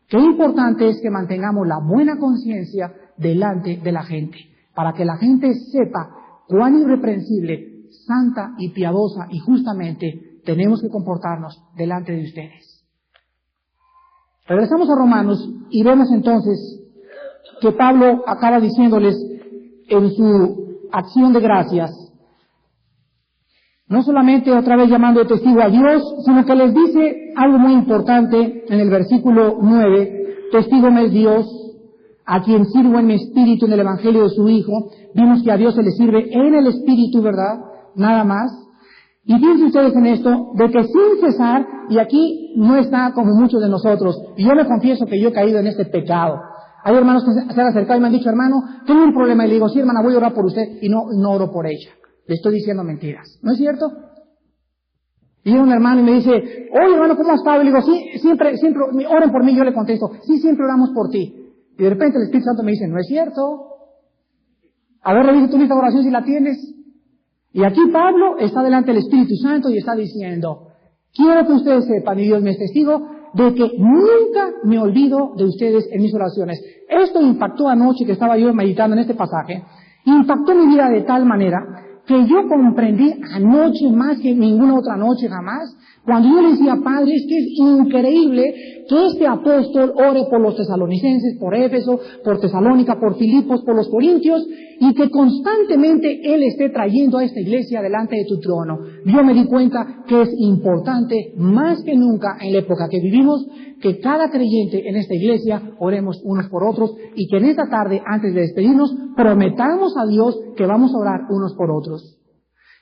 Qué importante es que mantengamos la buena conciencia delante de la gente, para que la gente sepa cuán irreprensible, santa y piadosa y justamente tenemos que comportarnos delante de ustedes. Regresamos a Romanos y vemos entonces que Pablo acaba diciéndoles en su acción de gracias. No solamente otra vez llamando de testigo a Dios, sino que les dice algo muy importante en el versículo 9. Testigo me es Dios, a quien sirvo en mi espíritu en el evangelio de su Hijo. Vimos que a Dios se le sirve en el espíritu, ¿verdad? Nada más. Y fíjense ustedes en esto, de que sin cesar, y aquí no está como muchos de nosotros, y yo me confieso que yo he caído en este pecado. Hay hermanos que se han acercado y me han dicho, hermano, tengo un problema, y le digo, sí hermana, voy a orar por usted, y no oro por ella. Le estoy diciendo mentiras. ¿No es cierto? Y llega un hermano y me dice, oye hermano, ¿cómo has estado? Y le digo, sí, siempre, oren por mí. Yo le contesto, sí, siempre oramos por ti. Y de repente el Espíritu Santo me dice, no es cierto. A ver, revisa tu lista de oración si la tienes. Y aquí Pablo está delante del Espíritu Santo y está diciendo, quiero que ustedes sepan, y Dios me es testigo, de que nunca me olvido de ustedes en mis oraciones. Esto impactó anoche que estaba yo meditando en este pasaje, impactó mi vida de tal manera que yo comprendí anoche más que ninguna otra noche jamás, cuando yo le decía, Padre, es que es increíble que este apóstol ore por los tesalonicenses, por Éfeso, por Tesalónica, por Filipos, por los corintios, y que constantemente él esté trayendo a esta iglesia delante de tu trono. Yo me di cuenta que es importante, más que nunca en la época que vivimos, que cada creyente en esta iglesia oremos unos por otros, y que en esta tarde, antes de despedirnos, prometamos a Dios que vamos a orar unos por otros.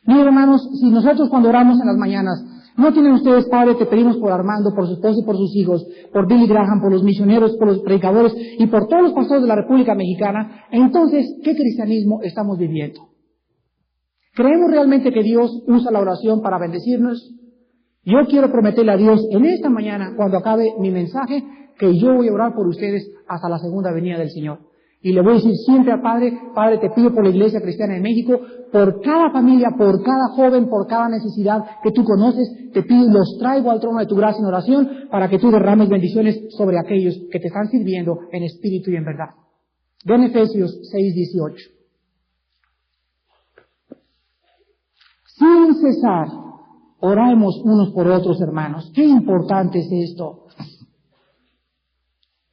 Miren hermanos, si nosotros cuando oramos en las mañanas, no tienen ustedes, Padre, te pedimos por Armando, por su esposa y por sus hijos, por Billy Graham, por los misioneros, por los predicadores y por todos los pastores de la República Mexicana, entonces, ¿qué cristianismo estamos viviendo? ¿Creemos realmente que Dios usa la oración para bendecirnos? Yo quiero prometerle a Dios en esta mañana, cuando acabe mi mensaje, que yo voy a orar por ustedes hasta la segunda venida del Señor. Y le voy a decir siempre al Padre, Padre, te pido por la Iglesia Cristiana de México, por cada familia, por cada joven, por cada necesidad que tú conoces, te pido y los traigo al trono de tu gracia en oración para que tú derrames bendiciones sobre aquellos que te están sirviendo en espíritu y en verdad. Ven Efesios 6:18. Sin cesar, oramos unos por otros, hermanos. Qué importante es esto.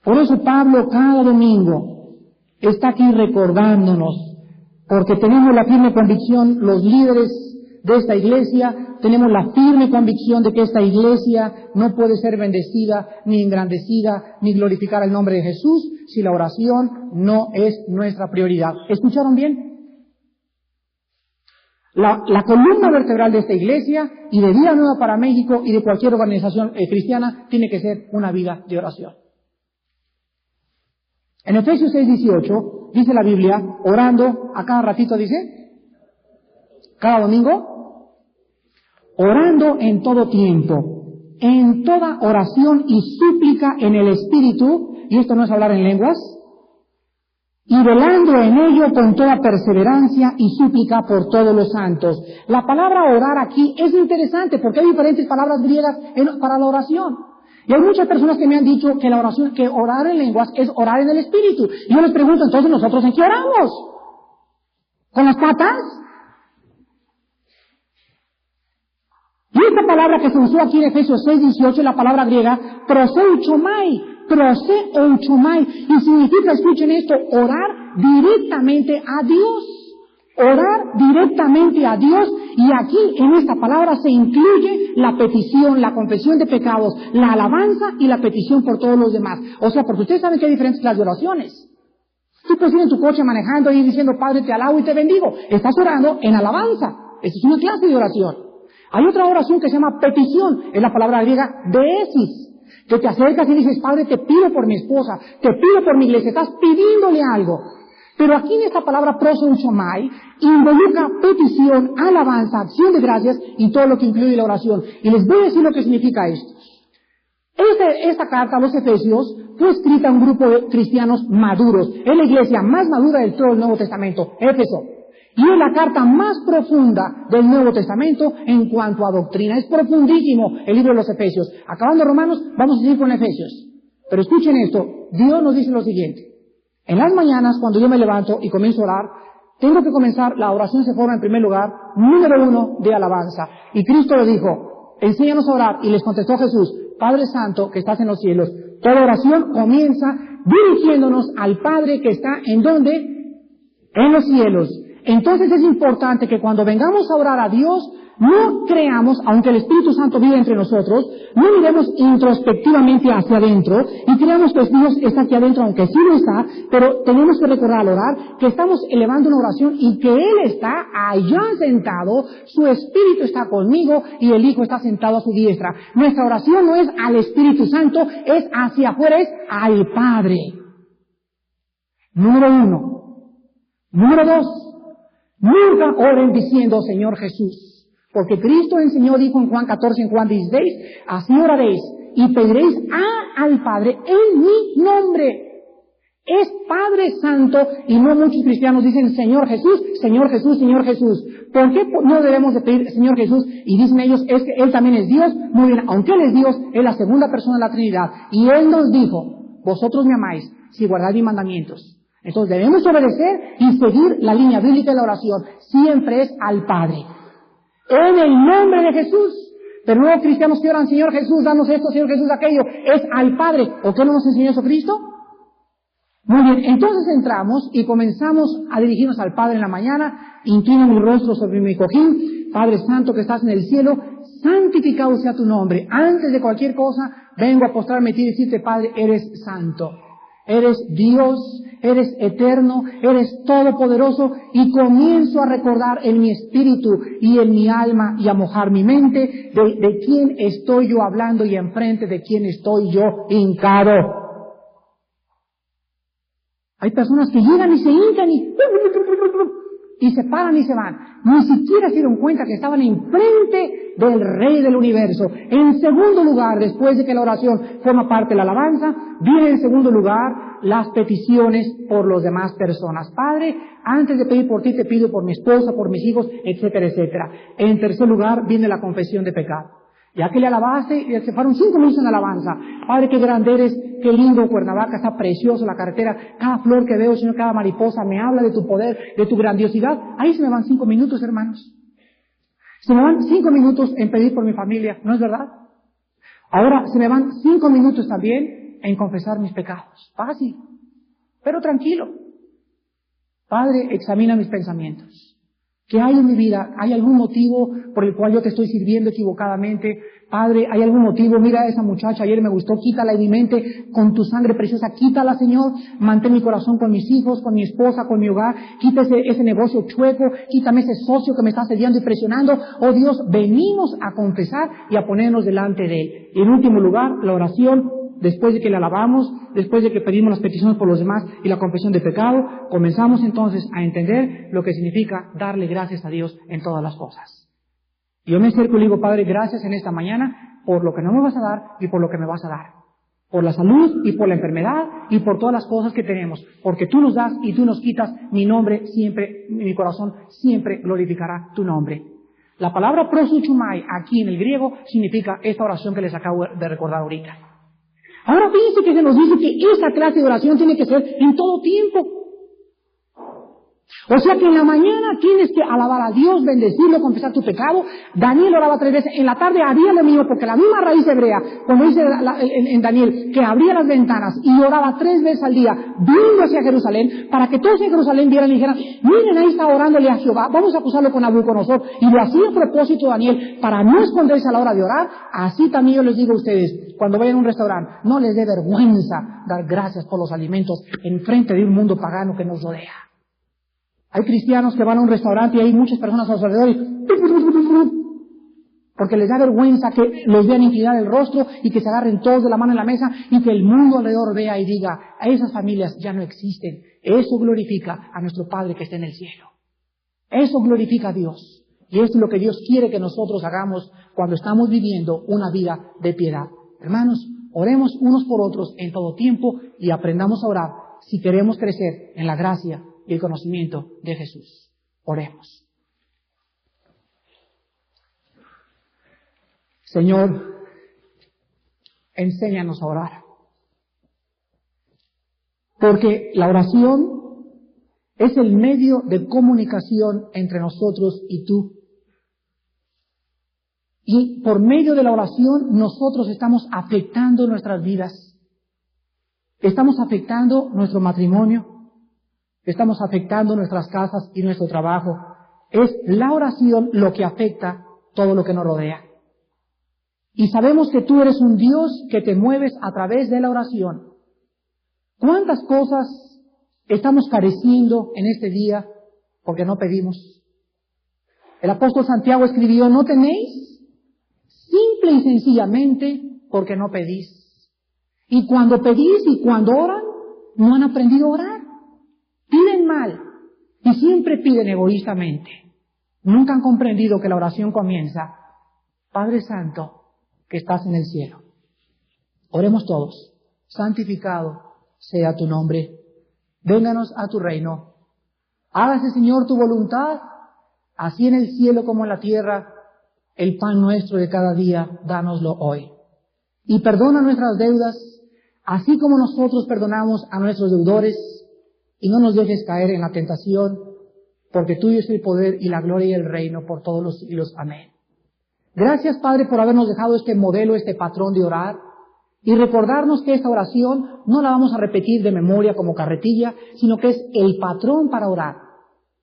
Por eso Pablo cada domingo está aquí recordándonos, porque tenemos la firme convicción, los líderes de esta iglesia, tenemos la firme convicción de que esta iglesia no puede ser bendecida, ni engrandecida, ni glorificar el nombre de Jesús, si la oración no es nuestra prioridad. ¿Escucharon bien? La columna vertebral de esta iglesia, y de Vida Nueva para México, y de cualquier organización cristiana, tiene que ser una vida de oración. En Efesios 6:18 dice la Biblia, orando a cada ratito, dice, cada domingo, orando en todo tiempo, en toda oración y súplica en el Espíritu, y esto no es hablar en lenguas, y velando en ello con toda perseverancia y súplica por todos los santos. La palabra orar aquí es interesante porque hay diferentes palabras griegas para la oración. Y hay muchas personas que me han dicho que la oración, que orar en lenguas es orar en el Espíritu. Y yo les pregunto, entonces, ¿nosotros en qué oramos? ¿Con las patas? Y esta palabra que se usó aquí en Efesios 6:18 es la palabra griega proseuchomai, y significa, escuchen esto, orar directamente a Dios. Orar directamente a Dios, y aquí en esta palabra se incluye la petición, la confesión de pecados, la alabanza y la petición por todos los demás. O sea, porque ustedes saben que hay diferentes clases de oraciones. Tú puedes ir en tu coche manejando y diciendo, Padre, te alabo y te bendigo. Estás orando en alabanza. Esa es una clase de oración. Hay otra oración que se llama petición, es la palabra griega deesis, que te acercas y dices, Padre, te pido por mi esposa, te pido por mi iglesia, estás pidiéndole algo. Pero aquí en esta palabra proseuchomai involucra petición, alabanza, acción de gracias y todo lo que incluye la oración. Y les voy a decir lo que significa esto. Esta carta a los Efesios fue escrita a un grupo de cristianos maduros. Es la iglesia más madura del todo el Nuevo Testamento, Éfeso. Y es la carta más profunda del Nuevo Testamento en cuanto a doctrina. Es profundísimo el libro de los Efesios. Acabando Romanos, vamos a seguir con Efesios. Pero escuchen esto, Dios nos dice lo siguiente. En las mañanas, cuando yo me levanto y comienzo a orar, tengo que comenzar, la oración se forma en primer lugar, número 1, de alabanza. Y Cristo le dijo, enséñanos a orar, y les contestó Jesús, Padre Santo que estás en los cielos. Toda oración comienza dirigiéndonos al Padre que está ¿en dónde? En los cielos. Entonces es importante que cuando vengamos a orar a Dios, no creamos, aunque el Espíritu Santo vive entre nosotros, no miremos introspectivamente hacia adentro y creamos que Dios está aquí adentro, aunque sí lo está, pero tenemos que recordar al orar que estamos elevando una oración y que Él está allá sentado, su Espíritu está conmigo y el Hijo está sentado a su diestra. Nuestra oración no es al Espíritu Santo, es hacia afuera, es al Padre. Número 1. Número 2. Nunca oren diciendo Señor Jesús. Porque Cristo enseñó, dijo en Juan 14, en Juan 16, así oraréis y pediréis al Padre en mi nombre. Es Padre Santo y no muchos cristianos dicen Señor Jesús, Señor Jesús, Señor Jesús. ¿Por qué no debemos de pedir Señor Jesús? Y dicen ellos, es que Él también es Dios. Muy bien, aunque Él es Dios, es la segunda persona de la Trinidad. Y Él nos dijo, vosotros me amáis si guardáis mis mandamientos. Entonces debemos obedecer y seguir la línea bíblica de la oración. Siempre es al Padre. En el nombre de Jesús. Pero no cristianos que oran, Señor Jesús, danos esto, Señor Jesús, aquello. Es al Padre. ¿O qué no nos enseñó eso Cristo? Muy bien, entonces entramos y comenzamos a dirigirnos al Padre en la mañana. Inclino mi rostro sobre mi cojín. Padre Santo que estás en el cielo, santificado sea tu nombre. Antes de cualquier cosa, vengo a postrarme a ti y decirte, Padre, eres santo. Eres Dios, eres eterno, eres todopoderoso y comienzo a recordar en mi espíritu y en mi alma y a mojar mi mente de quién estoy yo hablando y enfrente de quién estoy yo hincado. Hay personas que llegan y se hincan y se paran y se van. Ni siquiera se dieron cuenta que estaban enfrente del Rey del Universo. En segundo lugar, después de que la oración forma parte de la alabanza, viene en segundo lugar las peticiones por las demás personas. Padre, antes de pedir por ti, te pido por mi esposa, por mis hijos, etcétera, etcétera. En tercer lugar, viene la confesión de pecado. Ya que le alabaste, se fueron 5 minutos en alabanza. Padre, qué grande eres, qué lindo Cuernavaca, está precioso la carretera. Cada flor que veo, Señor, cada mariposa me habla de tu poder, de tu grandiosidad. Ahí se me van 5 minutos, hermanos. Se me van 5 minutos en pedir por mi familia, ¿no es verdad? Ahora se me van 5 minutos también en confesar mis pecados. Fácil, pero tranquilo. Padre, examina mis pensamientos. ¿Qué hay en mi vida? ¿Hay algún motivo por el cual yo te estoy sirviendo equivocadamente? Padre, ¿hay algún motivo? Mira a esa muchacha, ayer me gustó, quítala de mi mente con tu sangre preciosa, quítala, Señor. Mantén mi corazón con mis hijos, con mi esposa, con mi hogar. Quita ese negocio chueco, quítame ese socio que me está asediando y presionando. Oh Dios, venimos a confesar y a ponernos delante de Él. Y en último lugar, la oración. Después de que le alabamos, después de que pedimos las peticiones por los demás y la confesión de pecado, comenzamos entonces a entender lo que significa darle gracias a Dios en todas las cosas. Yo me acerco y le digo, Padre, gracias en esta mañana por lo que no me vas a dar y por lo que me vas a dar. Por la salud y por la enfermedad y por todas las cosas que tenemos. Porque tú nos das y tú nos quitas, mi nombre siempre, mi corazón siempre glorificará tu nombre. La palabra prosuchumai aquí en el griego significa esta oración que les acabo de recordar ahorita. Ahora fíjense que se nos dice que esa clase de oración tiene que ser en todo tiempo. O sea que en la mañana tienes que alabar a Dios, bendecirlo, confesar tu pecado. Daniel oraba 3 veces. En la tarde haría lo mismo, porque la misma raíz hebrea, como dice en Daniel, que abría las ventanas y oraba 3 veces al día, viendo hacia Jerusalén, para que todos en Jerusalén vieran y dijeran, miren, ahí está orándole a Jehová, vamos a acusarlo con Nabucodonosor. Y lo hacía a propósito Daniel, para no esconderse a la hora de orar. Así también yo les digo a ustedes, cuando vayan a un restaurante, no les dé vergüenza dar gracias por los alimentos en frente de un mundo pagano que nos rodea. Hay cristianos que van a un restaurante y hay muchas personas a su alrededor porque les da vergüenza que les vean inclinar el rostro y que se agarren todos de la mano en la mesa y que el mundo alrededor vea y diga, a esas familias ya no existen. Eso glorifica a nuestro Padre que está en el cielo. Eso glorifica a Dios. Y eso es lo que Dios quiere que nosotros hagamos cuando estamos viviendo una vida de piedad. Hermanos, oremos unos por otros en todo tiempo y aprendamos a orar si queremos crecer en la gracia y el conocimiento de Jesús. Oremos. Señor, enséñanos a orar. Porque la oración es el medio de comunicación entre nosotros y tú. Y por medio de la oración nosotros estamos afectando nuestras vidas. Estamos afectando nuestro matrimonio. estamos afectando nuestras casas y nuestro trabajo. Es la oración lo que afecta todo lo que nos rodea. Y sabemos que tú eres un Dios que te mueves a través de la oración. ¿Cuántas cosas estamos careciendo en este día porque no pedimos? El apóstol Santiago escribió, no tenéis simple y sencillamente porque no pedís. Y cuando pedís y cuando oran, no han aprendido a orar. Piden mal y siempre piden egoístamente. Nunca han comprendido que la oración comienza, Padre Santo, que estás en el cielo. Oremos todos. Santificado sea tu nombre. Vénganos a tu reino. Hágase, Señor, tu voluntad, así en el cielo como en la tierra. El pan nuestro de cada día, dánoslo hoy. Y perdona nuestras deudas, así como nosotros perdonamos a nuestros deudores, y no nos dejes caer en la tentación, porque tuyo es el poder y la gloria y el reino por todos los siglos. Amén. Gracias, Padre, por habernos dejado este modelo, este patrón de orar, y recordarnos que esta oración no la vamos a repetir de memoria como carretilla, sino que es el patrón para orar.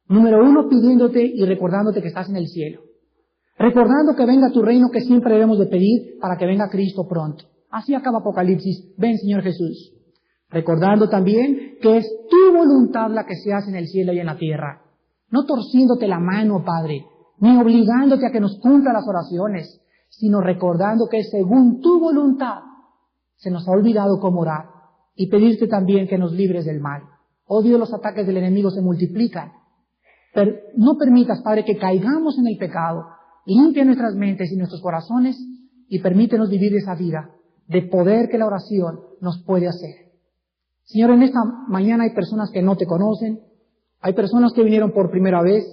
Número 1, pidiéndote y recordándote que estás en el cielo. Recordando que venga tu reino, que siempre debemos de pedir para que venga Cristo pronto. Así acaba Apocalipsis. Ven, Señor Jesús. Recordando también que es tu voluntad la que se hace en el cielo y en la tierra. No torciéndote la mano, Padre, ni obligándote a que nos cumpla las oraciones, sino recordando que según tu voluntad se nos ha olvidado cómo orar y pedirte también que nos libres del mal. Oh Dios, los ataques del enemigo se multiplican. Pero no permitas, Padre, que caigamos en el pecado. Limpia nuestras mentes y nuestros corazones y permítenos vivir esa vida de poder que la oración nos puede hacer. Señor, en esta mañana hay personas que no te conocen, hay personas que vinieron por primera vez,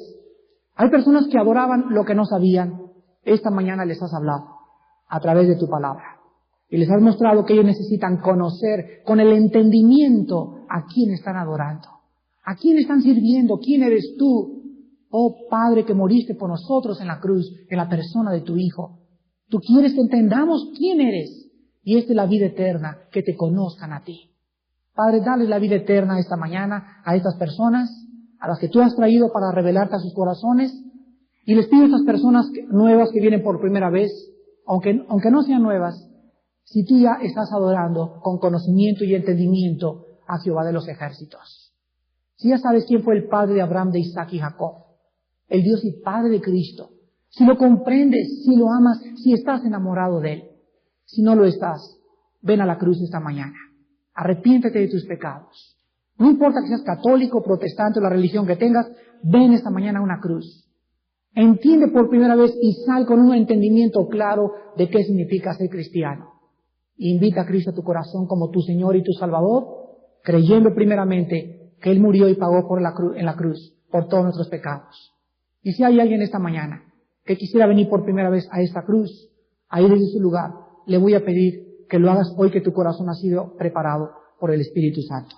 hay personas que adoraban lo que no sabían. Esta mañana les has hablado a través de tu palabra y les has mostrado que ellos necesitan conocer con el entendimiento a quién están adorando, a quién están sirviendo, quién eres tú. Oh Padre, que moriste por nosotros en la cruz, en la persona de tu Hijo. Tú quieres que entendamos quién eres y esta es la vida eterna, que te conozcan a ti. Padre, dale la vida eterna esta mañana a estas personas, a las que tú has traído para revelarte a sus corazones, y les pido a estas personas nuevas que vienen por primera vez, aunque no sean nuevas, si tú ya estás adorando con conocimiento y entendimiento a Jehová de los ejércitos. Si ya sabes quién fue el padre de Abraham, de Isaac y Jacob, el Dios y Padre de Cristo, si lo comprendes, si lo amas, si estás enamorado de Él, si no lo estás, ven a la cruz esta mañana. Arrepiéntete de tus pecados. No importa que seas católico, protestante o la religión que tengas, ven esta mañana a una cruz. Entiende por primera vez y sal con un entendimiento claro de qué significa ser cristiano. Invita a Cristo a tu corazón como tu Señor y tu Salvador, creyendo primeramente que Él murió y pagó en la cruz por todos nuestros pecados. Y si hay alguien esta mañana que quisiera venir por primera vez a esta cruz, a ir desde su lugar, le voy a pedir que lo hagas hoy que tu corazón ha sido preparado por el Espíritu Santo.